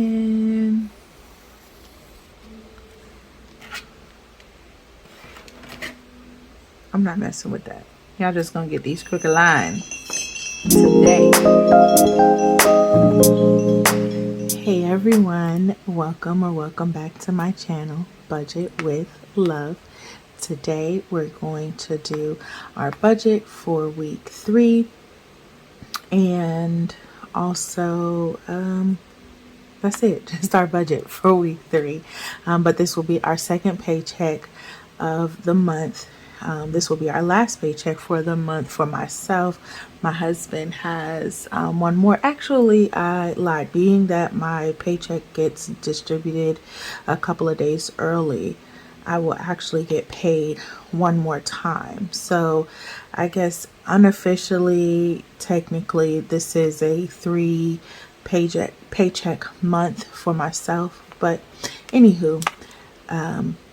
And I'm not messing with that. Y'all just gonna get these crooked lines today. Hey everyone, welcome back to my channel, Budget with Love. Today we're going to do our budget for week 3, and also that's it, just our budget for week 3. But this will be our second paycheck of the month. This will be our last paycheck for the month for myself. My husband has one more. Actually, I lied. Being that my paycheck gets distributed a couple of days early, I will actually get paid one more time. So I guess unofficially, technically, this is a 3 paycheck month for myself. But anywho,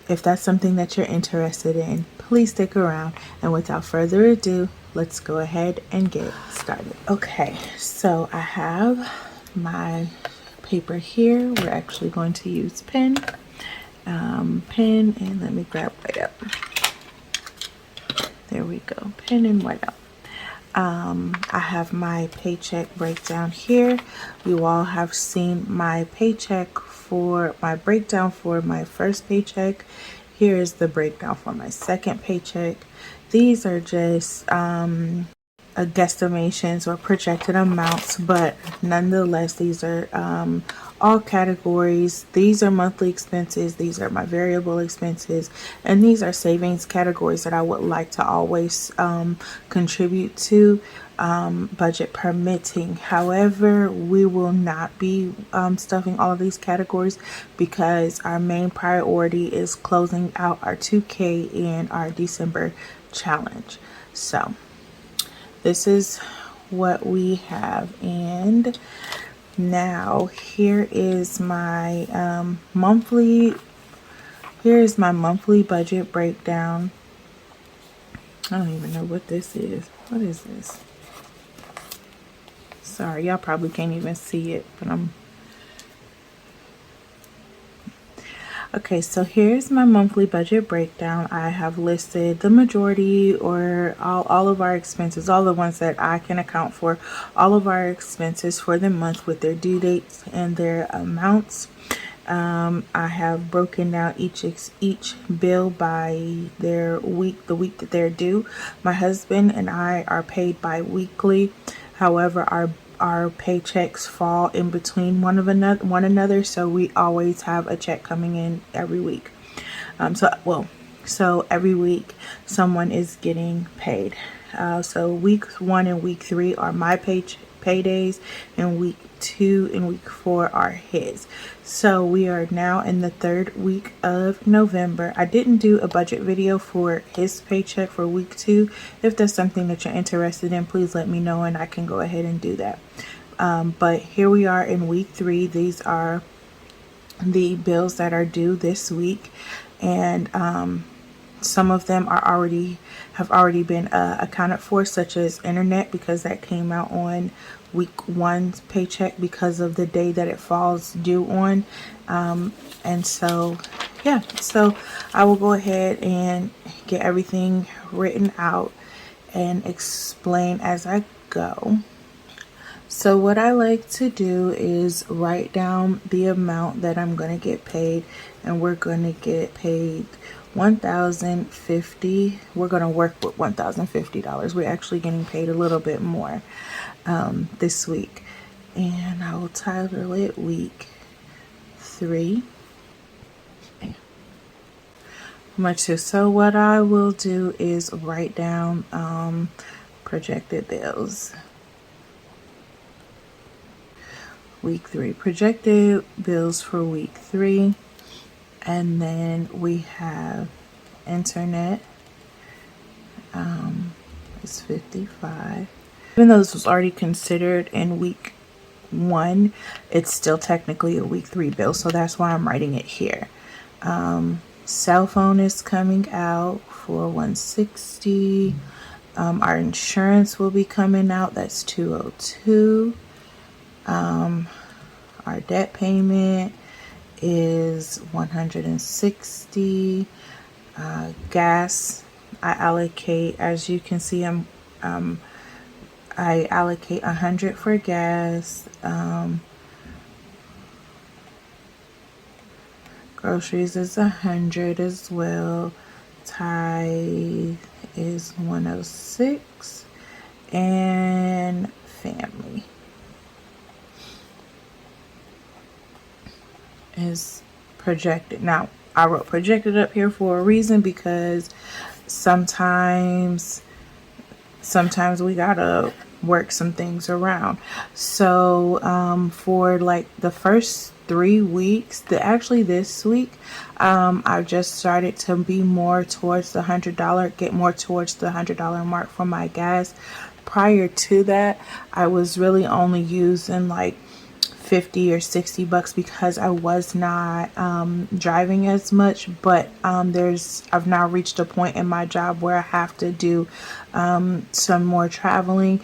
if that's something that you're interested in, please stick around. And without further ado, let's go ahead and get started. Okay, so I have my paper here. We're actually going to use pen, and let me grab white up. There we go, pen and white up. I have my paycheck breakdown here. You all have seen my paycheck for my breakdown for my first paycheck. Here is the breakdown for my second paycheck. These are just guesstimations or projected amounts, but nonetheless, these are all categories. These are monthly expenses, these are my variable expenses, and these are savings categories that I would like to always contribute to, budget permitting. However, we will not be stuffing all of these categories because our main priority is closing out our 2K and our December challenge. So this is what we have, and now here is my monthly budget breakdown. I don't even know what this is. What is this? Sorry, y'all probably can't even see it, but okay, so here's my monthly budget breakdown. I have listed the majority, or all of our expenses, all the ones that I can account for, all of our expenses for the month with their due dates and their amounts. I have broken down each bill by their week, the week that they're due. My husband and I are paid bi-weekly. However, our paychecks fall in between one another, so we always have a check coming in every week. So every week someone is getting paid. So week 1 and week 3 are my paydays, and week 2 and week 4 are his. So we are now in the 3rd week of November. I didn't do a budget video for his paycheck for week 2. If that's something that you're interested in, please let me know and I can go ahead and do that. But here we are in week 3. These are the bills that are due this week, and some of them have already been accounted for, such as internet, because that came out on week 1's paycheck because of the day that it falls due on. And so yeah, so I will go ahead and get everything written out and explain as I go. So what I like to do is write down the amount that I'm going to get paid, and we're going to get paid $1,050. We're going to work with $1,050. We're actually getting paid a little bit more this week, and I will title it week 3. So what I will do is write down projected bills. Week 3, projected bills for week 3, and then we have internet. It's $55. Even though this was already considered in week 1, it's still technically a week 3 bill, so that's why I'm writing it here. Cell phone is coming out for $160. Our insurance will be coming out. That's $202. Our debt payment is $160. Gas, I allocate, as you can see, I allocate $100 for gas. Groceries is $100 as well. Tithe is $106, and family is projected. Now, I wrote projected up here for a reason, because sometimes we gotta work some things around. So for like the first 3 weeks, actually this week, I've just started to be more towards the $100, get more towards the $100 mark for my gas. Prior to that, I was really only using like 50 or 60 bucks, because I was not driving as much. But I've now reached a point in my job where I have to do some more traveling,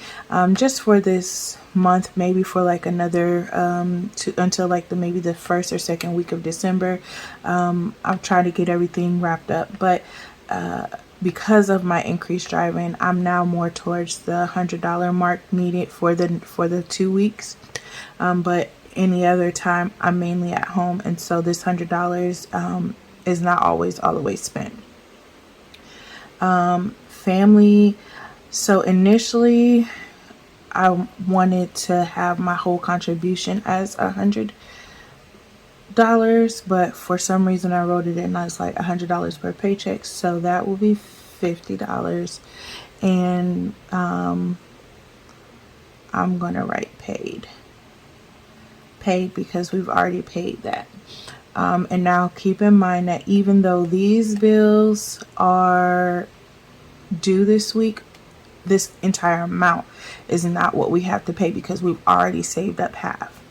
just for this month, maybe for like another until like maybe the first or second week of December. I'll try to get everything wrapped up, but because of my increased driving, I'm now more towards the $100 mark needed for the 2 weeks. But any other time, I'm mainly at home, and so this $100 is not always all the way spent. Family. So initially, I wanted to have my whole contribution as $100, but for some reason I wrote it in as like $100 per paycheck, so that will be $50. And I'm gonna write paid because we've already paid that. And now keep in mind that even though these bills are due this week, this entire amount is not what we have to pay, because we've already saved up half.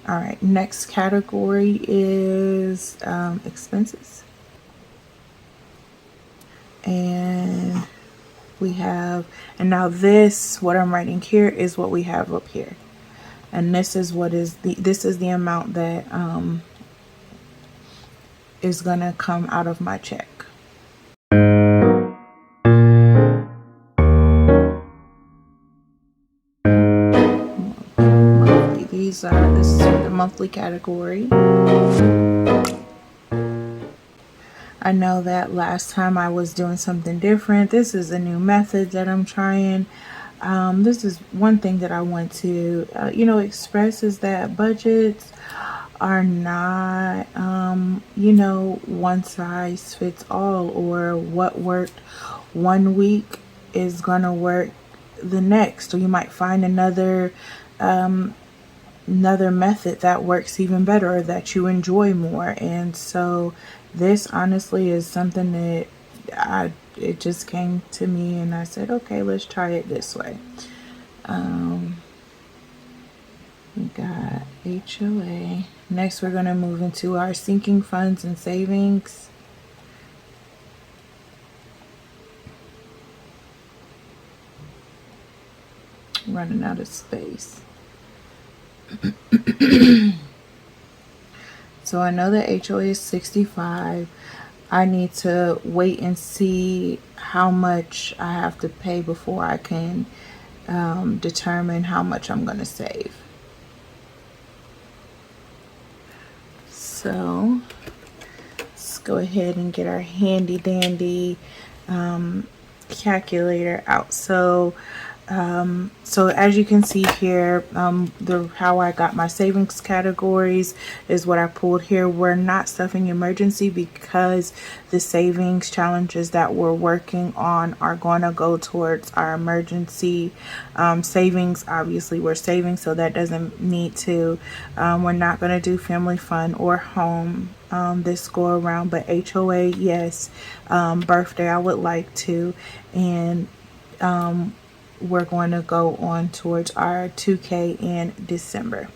All right, next category is expenses. And now this, what I'm writing here, is what we have up here. And this is the amount that is gonna come out of my check. This is the monthly category. I know that last time I was doing something different. This is a new method that I'm trying. This is one thing that I want to, express, is that budgets are not, one size fits all, or what worked one week is gonna work the next, or you might find another method that works even better, or that you enjoy more. And so this honestly is something that it just came to me, and I said, okay, let's try it this way. We got HOA. Next, we're going to move into our sinking funds and savings. Running out of space. So I know that HOA is 65. I need to wait and see how much I have to pay before I can determine how much I'm going to save. So let's go ahead and get our handy dandy calculator out. So as you can see here, how I got my savings categories is what I pulled here. We're not stuffing emergency, because the savings challenges that we're working on are going to go towards our emergency savings. Obviously, we're saving, so that doesn't need to. We're not going to do family fun or home this go around, but HOA, yes. Birthday, I would like to. And we're going to go on towards our 2K in December.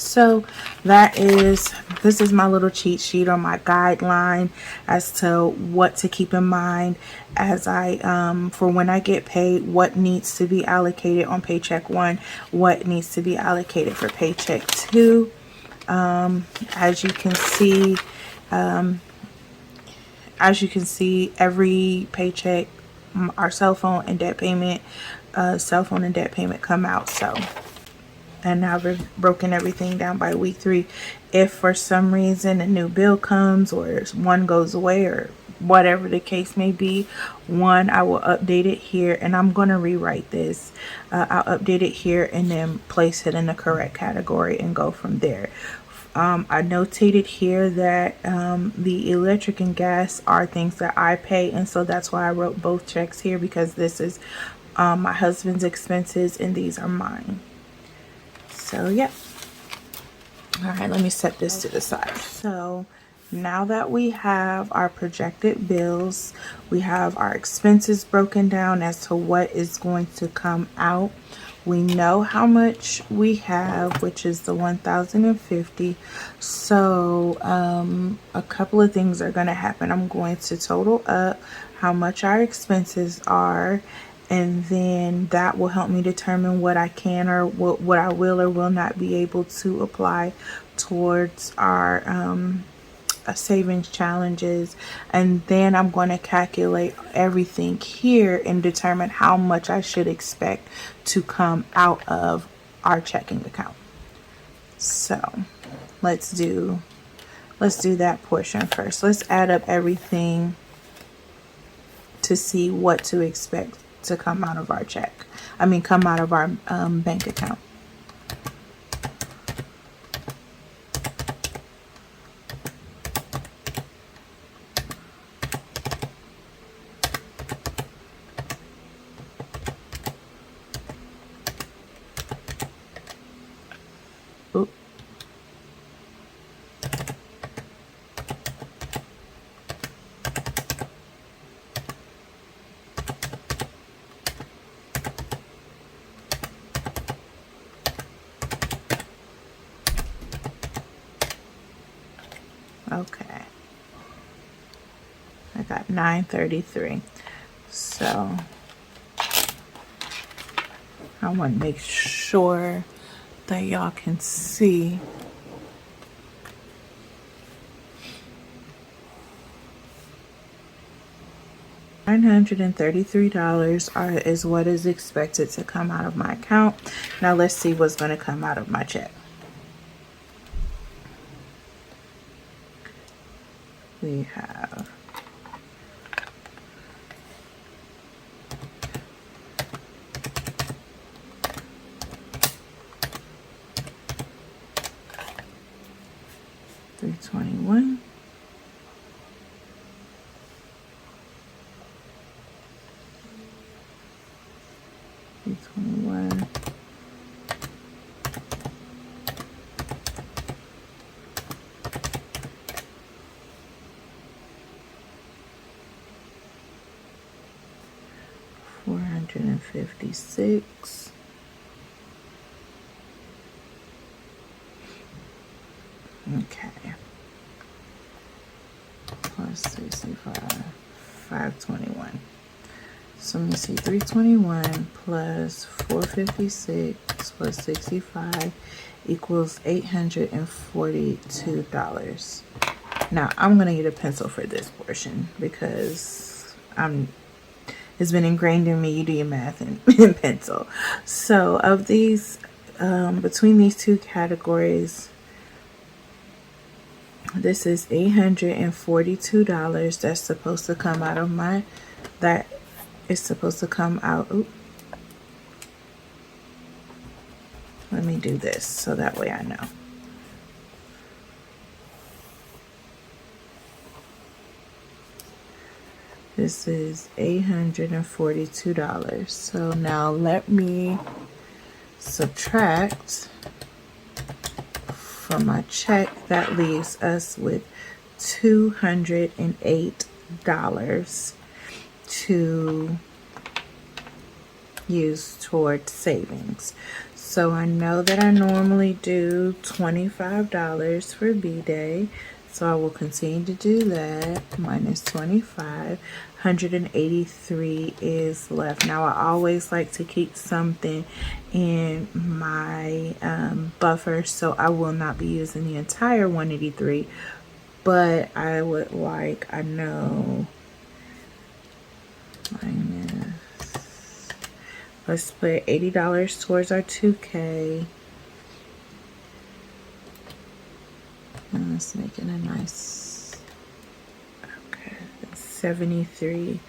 So this is my little cheat sheet or my guideline as to what to keep in mind as I for when I get paid, what needs to be allocated on paycheck 1, what needs to be allocated for paycheck 2. As you can see, every paycheck, our cell phone and debt payment come out. So, and now we've broken everything down by week 3. If for some reason a new bill comes or one goes away or whatever the case may be, I will update it here, and I'm going to rewrite this. I'll update it here and then place it in the correct category and go from there. I notated here that the electric and gas are things that I pay, and so that's why I wrote both checks here, because this is my husband's expenses and these are mine. So yeah. All right, let me set this to the side. So now that we have our projected bills, we have our expenses broken down as to what is going to come out. We know how much we have, which is the $1,050. So a couple of things are going to happen. I'm going to total up how much our expenses are, and then that will help me determine what I can or what I will or will not be able to apply towards our savings challenges. And then I'm going to calculate everything here and determine how much I should expect to come out of our checking account. So let's do that portion first. Let's add up everything to see what to expect to come out of our come out of our bank account. Oop. Okay, I got 933. So I want to make sure that y'all can see. $933 is what is expected to come out of my account. Now let's see what's going to come out of my check. We have $321. $321. $456. Okay. Plus 65, 521. So let me see, 321 plus 456 plus 65 equals $842. Now I'm gonna get a pencil for this portion because it's been ingrained in me, you do your math in pencil. So of these, between these two categories, this is $842 that's supposed to come out of that is supposed to come out. Oops. Let me do this so that way I know. This is $842. So now let me subtract from my check. That leaves us with $208 to use toward savings. So I know that I normally do $25 for B-Day. So I will continue to do that. Minus 25. 183 is left. Now I always like to keep something in my buffer, so I will not be using the entire 183, but I would like, I know, minus, let's put $80 towards our 2K. And let's make it a nice, okay, 73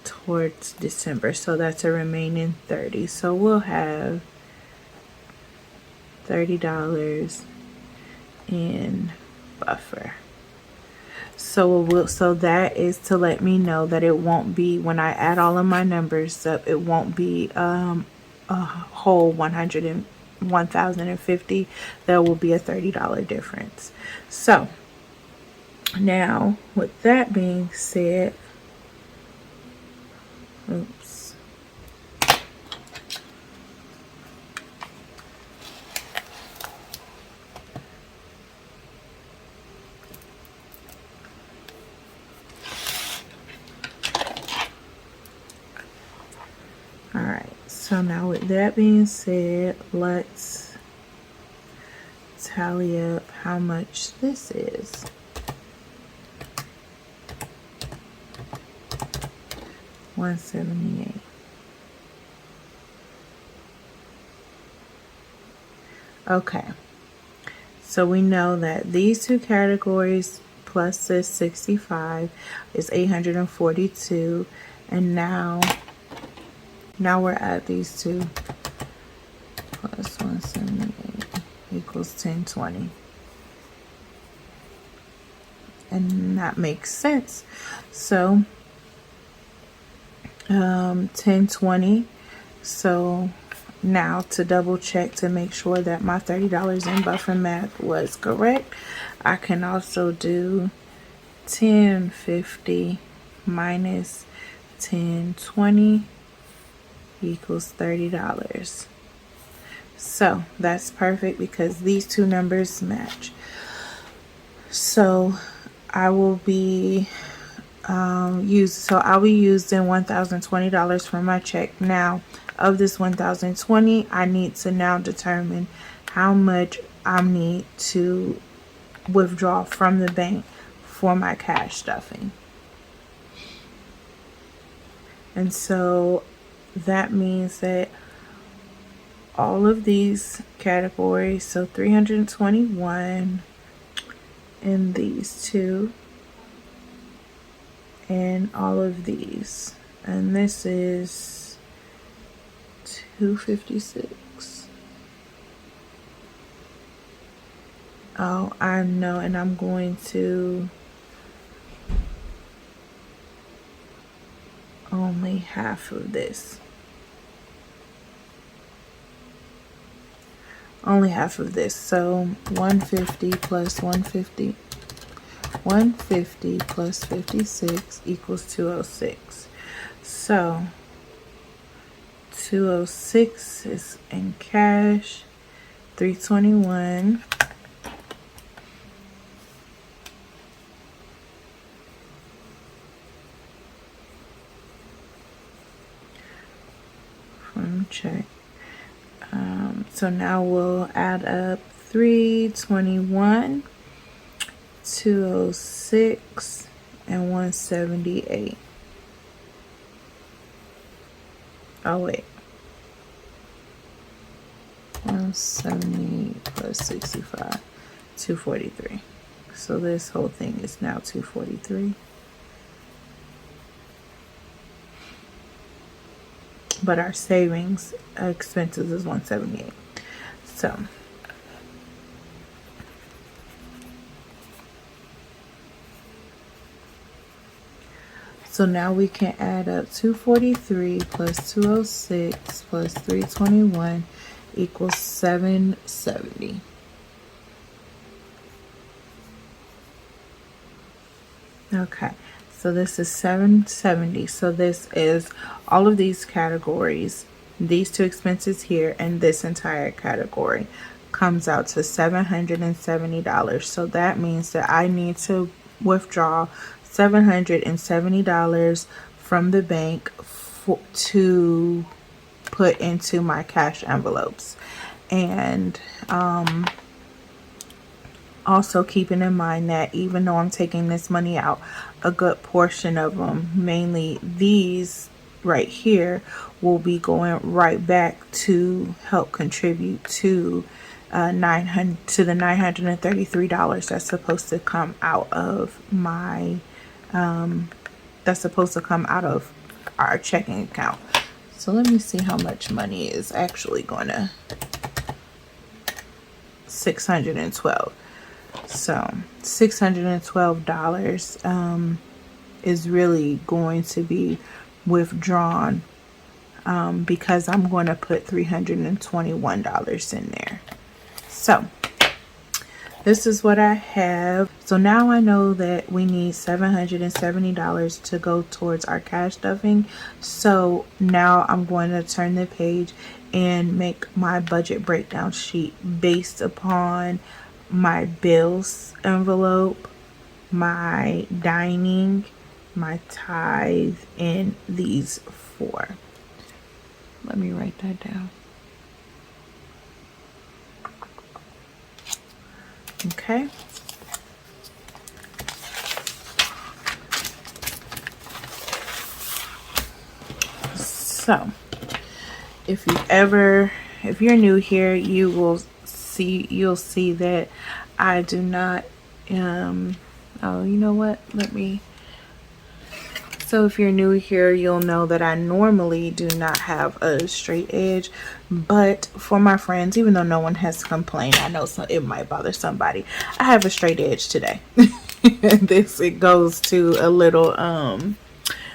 towards December. So that's a remaining 30. So we'll have $30 in buffer. So that is to let me know that it won't be, when I add all of my numbers up, it won't be a whole 1,050. There will be a $30 difference. So now with that being said, oops. All right, so now with that being said, let's tally up how much this is. $178. Okay, so we know that these two categories plus this 65 is 842, and now we're at these two plus 178 equals 1020, and that makes sense. So 1020. So now to double check to make sure that my $30 in buffer math was correct, I can also do 1050 minus 1020 equals $30. So that's perfect because these two numbers match. So I will be I'll be using $1,020 for my check. Now of this $1,020, I need to now determine how much I need to withdraw from the bank for my cash stuffing. And so that means that all of these categories, so 321 in these two, and all of these, and this is 256. Oh, I know, and I'm going to only half of this. Only half of this. So 150 plus 150. 150 plus 56 equals 206. So 206 is in cash. 321. From check. So now we'll add up 321, 206, and 178. Oh wait, 178 plus 65, 243. So this whole thing is now 243. But our savings expenses is 178. So now we can add up 243 plus 206 plus 321 equals 770. Okay, so this is 770. So this is all of these categories these two expenses here and this entire category comes out to $770. So that means that I need to withdraw $770 from the bank to put into my cash envelopes. And also keeping in mind that even though I'm taking this money out, a good portion of them, mainly these right here, will be going right back to help contribute to the $933 that's supposed to come out of my that's supposed to come out of our checking account. So let me see how much money is actually going to 612. So $612 is really going to be withdrawn because I'm going to put $321 in there. So this is what I have. So now I know that we need $770 to go towards our cash stuffing. So now I'm going to turn the page and make my budget breakdown sheet based upon my bills envelope, my dining, my tithe, and these four. Let me write that down. Okay. So if you're new here, you'll see that I do not oh, you know what, so if you're new here, you'll know that I normally do not have a straight edge, but for my friends, even though no one has complained, I know it might bother somebody, I have a straight edge today. It goes to a little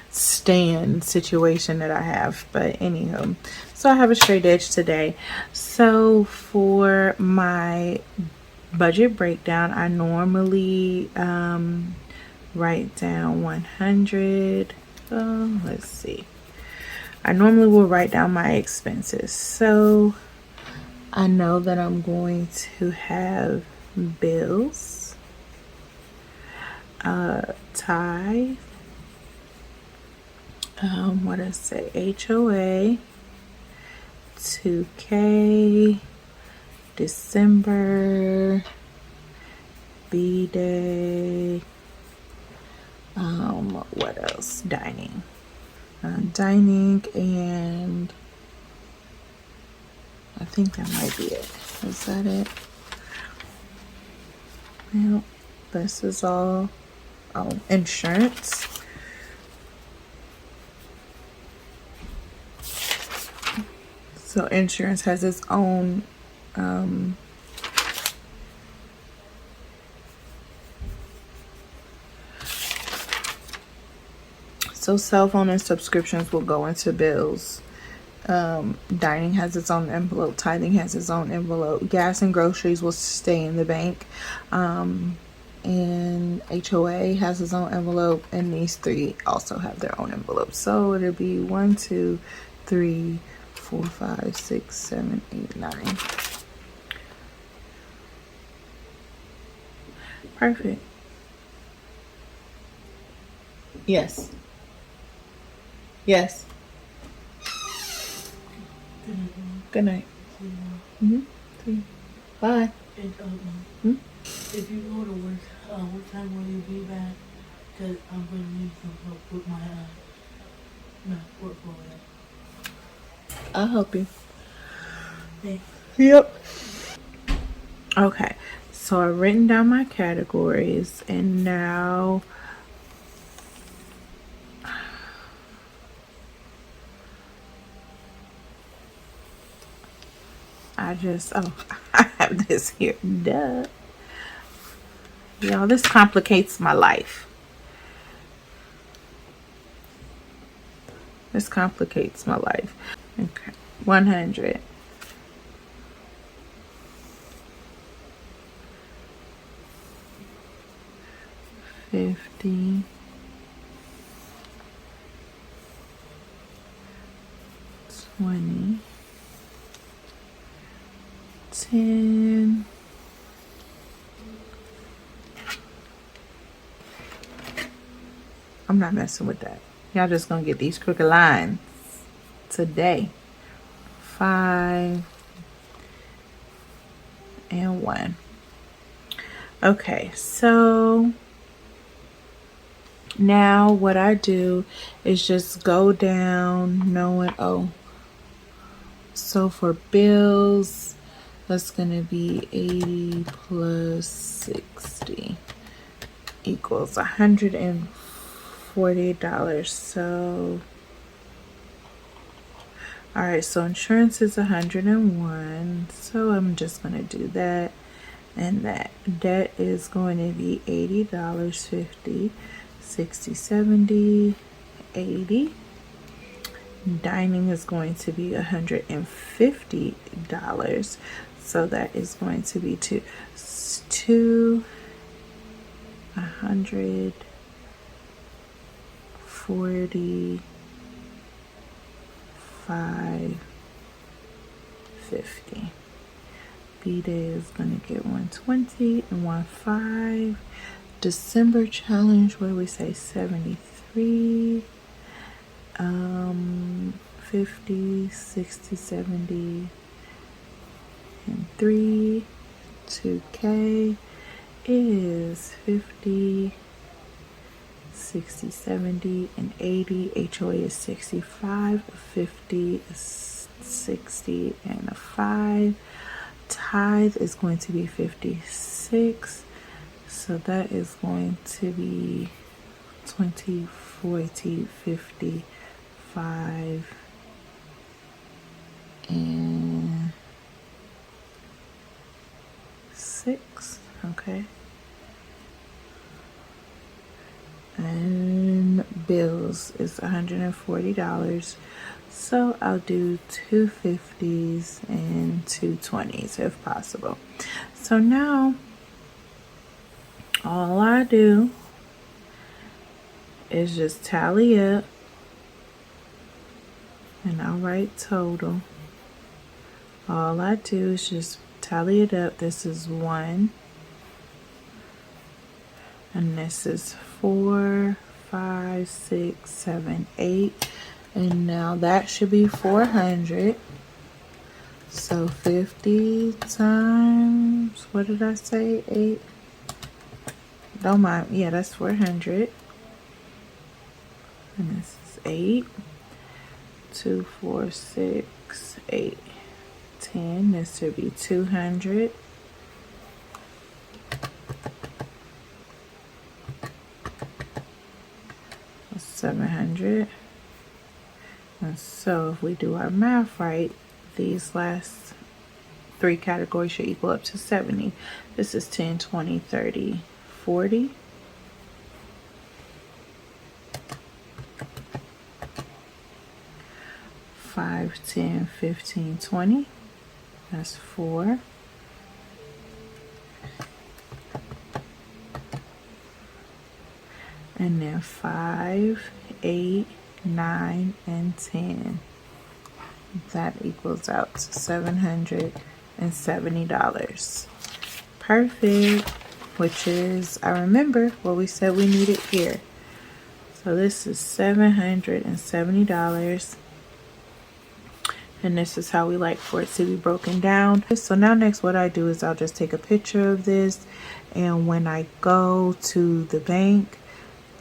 stand situation that I have, but anyhow, so I have a straight edge today. So for my budget breakdown, I normally write down 100. Let's see. I normally will write down my expenses. So I know that I'm going to have bills, tithe, what did I say? HOA, 2K, December, B-Day, what else? Dining, and I think that might be it. Is that it? Well, this is all. Oh, insurance. So insurance has its own so cell phone and subscriptions will go into bills. Dining has its own envelope. Tithing has its own envelope. Gas and groceries will stay in the bank. And HOA has its own envelope. And these three also have their own envelope. So it'll be 1, 2, 3, 4, 5, 6, 7, 8, 9. Perfect. Yes. Yes. Good night. Bye. And, if you go to work, what time will you be back? Because I'm going to need some help with my portfolio. I'll help you. Thanks. Yep. Okay. So I've written down my categories, and now I have this here. Duh. Y'all, this complicates my life. This complicates my life. Okay. 100. 50. 20. 20, 10. I'm not messing with that. Y'all just gonna get these crooked lines today. 5 and 1. Okay, so now what I do is just go down knowing, oh, so for bills, that's gonna be 80 plus 60 equals $148. So all right, so insurance is 101. So I'm just gonna do that. And that debt is going to be $80, 50, 60, 70, 80. Dining is going to be $150. So that is going to be two 145.50. B-Day is going to get 120 and 15. December challenge, what do we say? 73. 50, 60, 70, and 3. 2K is 50, 60, 70, and 80. HOA is 65, 50, 60, and a 5. Tithe is going to be 56. So that is going to be 20, 40, 50, 5, and 6. Okay. And bills is $140. So I'll do 2 50s and 2 20s if possible. So now all I do is just tally up and I'll write total. All I do is just tally it up. This is 1 and this is 4, 5, 6, 7, 8. And now that should be 400. So 50 times, what did I say? 8. Don't mind. Yeah, that's 400. And this is 8. 2, 4, 6, 8, 10. This should be 200. That's 700. And so if we do our math right, these last 3 categories should equal up to 70. This is 10, 20, 30, 40. 5, 10, 15, 20. That's 4. And then 5, 8, 9, and 10. That equals out to $770. Perfect. Which is, I remember what we said we needed here. So this is $770. And this is how we like for it to be broken down. So now next what I do is I'll just take a picture of this, and when I go to the bank,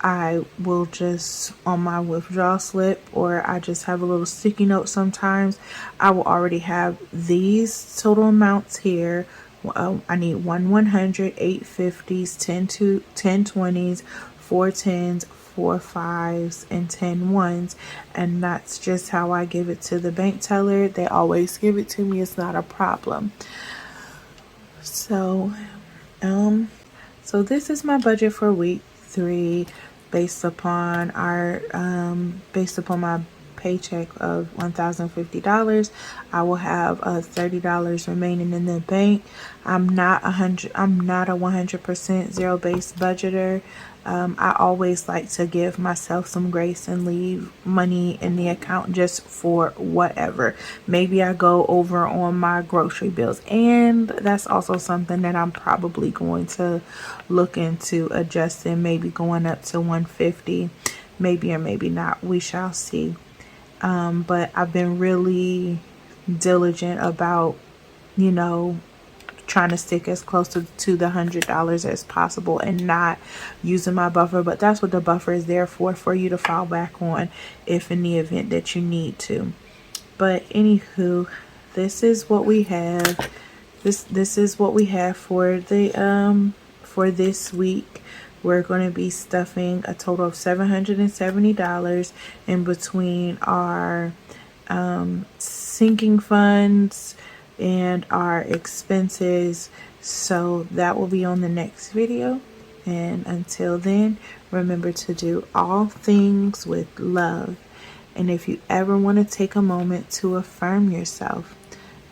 I will just, on my withdrawal slip, or I just have a little sticky note sometimes, I will already have these total amounts here. I need 1 100, 8 50s, 10 20s, 4 10s, 4 5s, and 10 1s. And that's just how I give it to the bank teller. They always give it to me. It's not a problem. So this is my budget for week 3 based upon my paycheck of $1,050, I will have $30 remaining in the bank. I'm not a 100% zero-based budgeter. I always like to give myself some grace and leave money in the account just for whatever. Maybe I go over on my grocery bills, and that's also something that I'm probably going to look into adjusting, maybe going up to 150, maybe or maybe not. We shall see. But I've been really diligent about, you know, trying to stick as close to the $100 as possible and not using my buffer. But that's what the buffer is there for you to fall back on if in the event that you need to. But anywho, this is what we have. This is what we have for the for this week. We're going to be stuffing a total of $770 in between our sinking funds and our expenses. So that will be on the next video. And until then, remember to do all things with love. And if you ever want to take a moment to affirm yourself,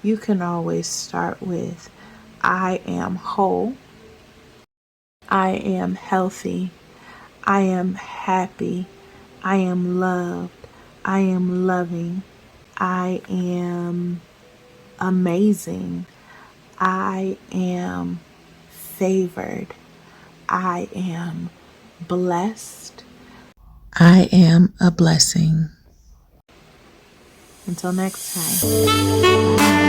you can always start with, I am whole, I am healthy, I am happy, I am loved, I am loving, I am amazing, I am favored, I am blessed, I am a blessing. Until next time.